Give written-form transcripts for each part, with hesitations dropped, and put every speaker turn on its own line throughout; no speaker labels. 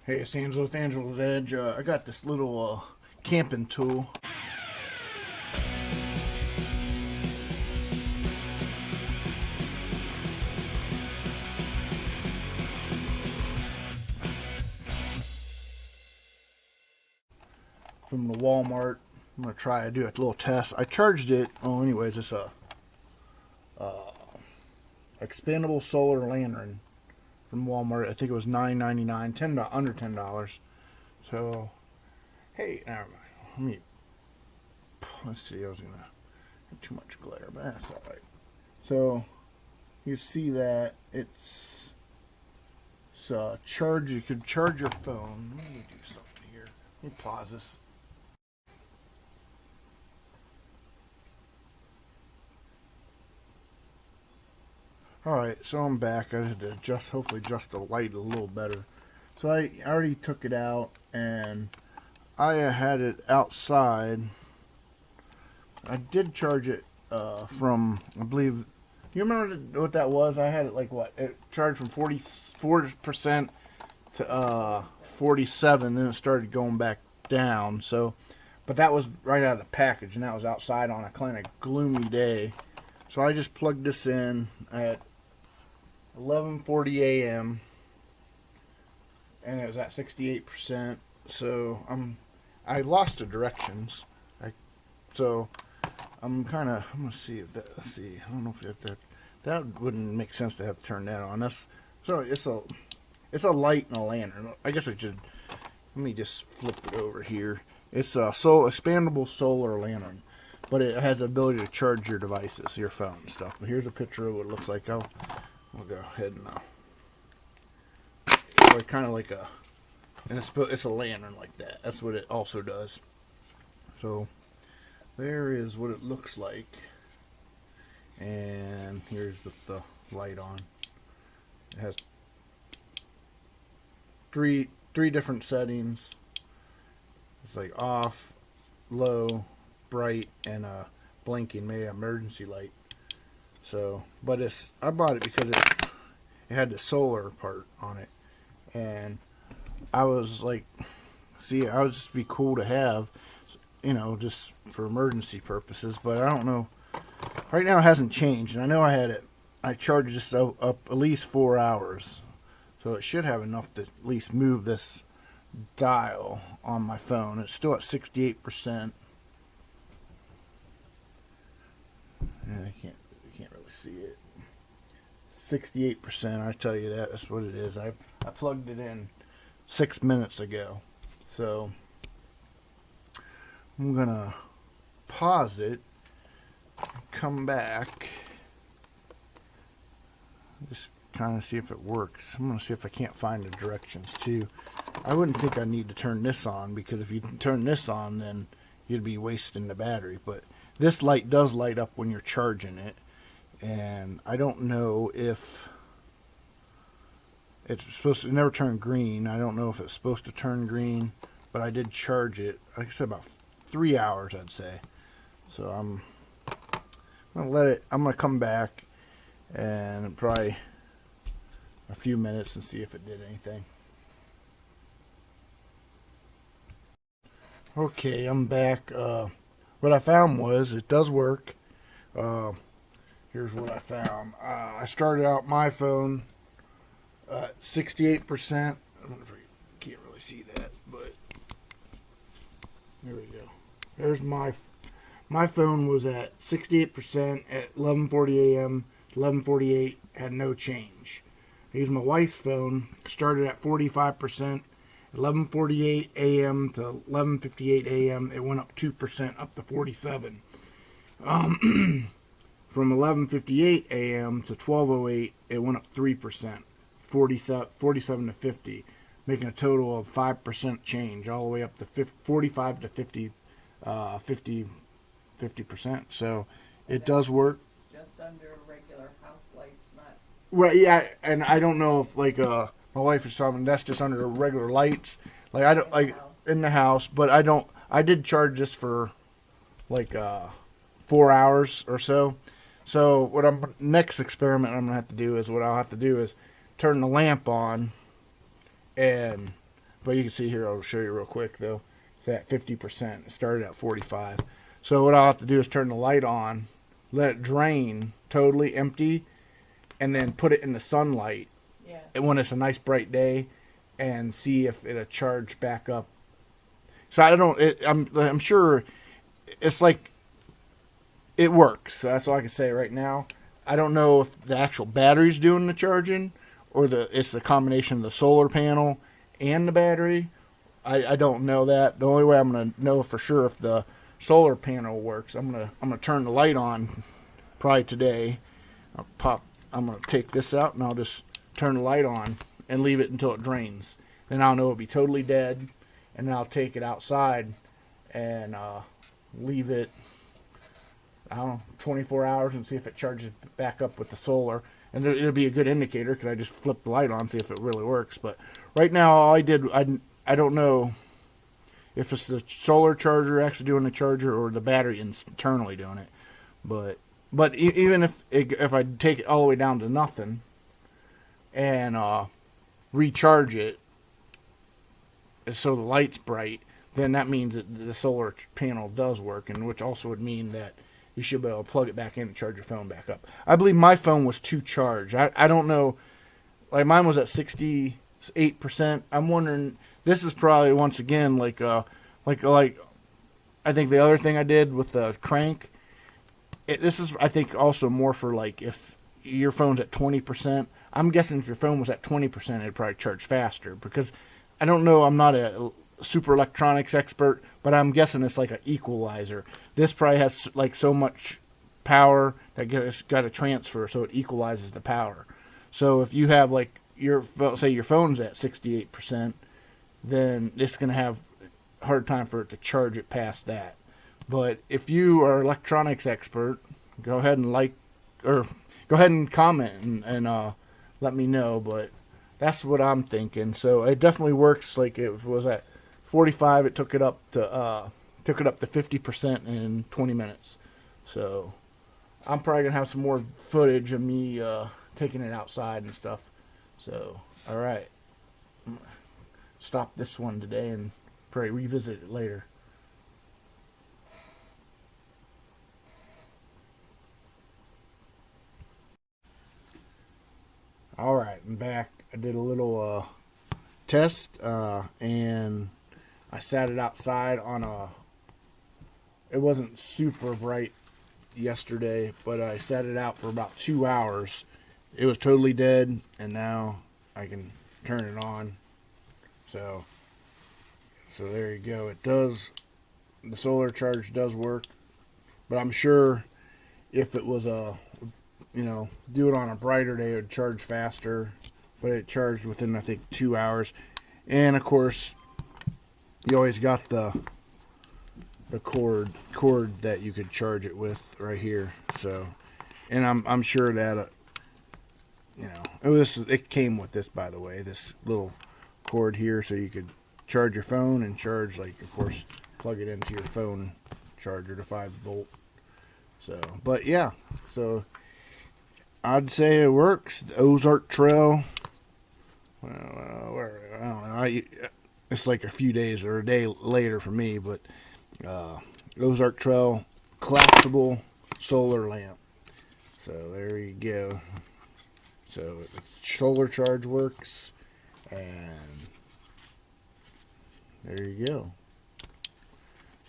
Hey, it's Angelo with Angelo's Edge. I got this little camping tool. From the Walmart. I'm going to try to do a little test. I charged it. Oh, anyways, it's a expandable solar lantern from Walmart. I think it was $9.99, under $10. So, hey, never mind. Let's see. I was gonna have too much glare, but that's all right. So, you see that it's charge. You could charge your phone. Let me do something here. Let me pause this. Alright, so I'm back. I had to hopefully adjust the light a little better. So I already took it out, and I had it outside. I did charge it from, I believe, you remember what that was? I had it like what? It charged from 40% to 47, then it started going back down. So, but that was right out of the package, and that was outside on a kind of gloomy day. So I just plugged this in at 11:40 a.m. and it was at 68%. So I lost the directions. I'm gonna see if that. Let's see. I don't know if that wouldn't make sense to have to turn that on. It's a light and a lantern. I guess I should. Let me just flip it over here. It's a expandable solar lantern, but it has the ability to charge your devices, your phone and stuff. But here's a picture of what it looks like. I'll go ahead and it's like kind of like it's a lantern like that. That's what it also does. So there is what it looks like, and here's the light on. It has three different settings. It's like off, low, bright, and a blinking, maybe emergency light. So, but I bought it because it had the solar part on it, and I was like, see, I would just be cool to have, just for emergency purposes. But I don't know. Right now it hasn't changed, and I know I charged this up at least 4 hours, so it should have enough to at least move this dial on my phone. It's still at 68%. And I can't really see it. 68%, I tell you that. That's what it is. I plugged it in 6 minutes ago. So I'm going to pause it, come back, just kind of see if it works. I'm going to see if I can't find the directions too. I wouldn't think I need to turn this on, because if you turn this on, then you'd be wasting the battery. But this light does light up when you're charging it, and I don't know if it's supposed to never turn green. I don't know if it's supposed to turn green, but I did charge it, like I said, about 3 hours, I'd say. So I'm gonna come back and probably a few minutes and see if it did anything. Okay, I'm back. What I found was it does work. Here's what I found. I started out my phone at 68%. I don't know if you can't really see that, but there we go. There's my phone was at 68% at 11:40 a.m. 11:48, had no change. I used my wife's phone, started at 45%. 11:48 a.m. to 11:58 a.m. it went up 2%, up to 47. From 11:58 a.m. to 12:08 it went up 3%, 47 to 50, making a total of 5% change, all the way up to 45 to 50, 50%. So it does work.
Just under regular house lights, not.
Well, yeah, and I don't know if my wife is telling me that's just under the regular lights. Like I don't like in the house, but I don't. I did charge this for 4 hours or so. So what next experiment I'll have to do is turn the lamp on and but you can see here, I'll show you real quick though. It's at 50%. It started at 45. So what I'll have to do is turn the light on, let it drain totally empty, and then put it in the sunlight when it's a nice bright day, and see if it'll charge back up. So I don't. I'm sure it's like it works. So that's all I can say right now. I don't know if the actual battery's doing the charging, or it's the combination of the solar panel and the battery. I don't know that. The only way I'm gonna know for sure if the solar panel works, I'm gonna turn the light on probably today. I'm gonna take this out and I'll just turn the light on and leave it until it drains. Then I'll know it'll be totally dead, and then I'll take it outside and leave it, I don't know, 24 hours and see if it charges back up with the solar. And it'll be a good indicator because I just flip the light on, see if it really works. But right now, all I did, I don't know if it's the solar charger actually doing the charger or the battery internally doing it. But even if I take it all the way down to nothing and recharge it so the light's bright, then that means that the solar panel does work, and which also would mean that you should be able to plug it back in and charge your phone back up. I believe my phone was too charged. I don't know. Like mine was at 68%. I'm wondering. This is probably once again like I think the other thing I did with the crank. This is I think also more for like if your phone's at 20%. I'm guessing if your phone was at 20%, it'd probably charge faster because I don't know. I'm not a super electronics expert, but I'm guessing it's like an equalizer. This probably has like so much power that it's got to transfer, so it equalizes the power. So if you have like say your phone's at 68%, then it's going to have a hard time for it to charge it past that. But if you are an electronics expert, go ahead and comment and let me know. But that's what I'm thinking. So it definitely works. Like it was at 45, it took it up to 50% in 20 minutes. So I'm probably gonna have some more footage of me taking it outside and stuff. So all right, stop this one today and probably revisit it later. All right, I'm back. I did a little test and I sat it outside it wasn't super bright yesterday, but I sat it out for about 2 hours. It was totally dead, and now I can turn it on. So there you go. The solar charge does work, but I'm sure if it was do it on a brighter day, it would charge faster, but it charged within, I think, 2 hours. And of course, you always got the cord that you could charge it with right here. So, and I'm sure that it came with this, by the way, this little cord here, so you could charge your phone and charge, like, of course, plug it into your phone charger to 5-volt. So, but yeah, so I'd say it works. The Ozark Trail. I don't know. It's like a few days or a day later for me, but Ozark Trail collapsible solar lamp. So there you go. So the solar charge works, and there you go.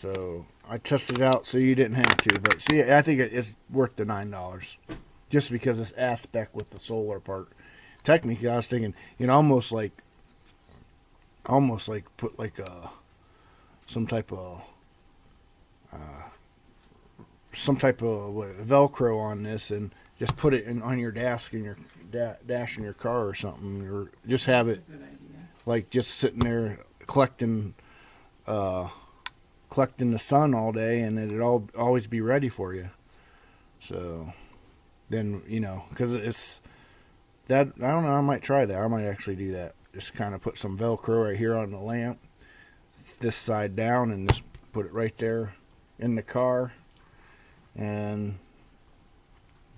So I tested it out so you didn't have to, but see, I think it's worth the $9 just because this aspect with the solar part. Technically, I was thinking, almost like put like some type of Velcro on this and just put it on your dash in your dash in your car or something, or just have it like just sitting there collecting the sun all day, and it'll always be ready for you. So then because it's that, I don't know, I might try that. I might actually do that. Just kind of put some Velcro right here on the lamp, this side down, and just put it right there in the car. And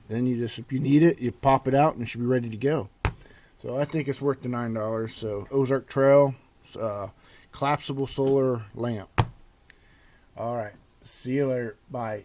then if you need it, you pop it out and it should be ready to go. So I think it's worth the $9. So Ozark Trail collapsible solar lamp. All right. See you later. Bye.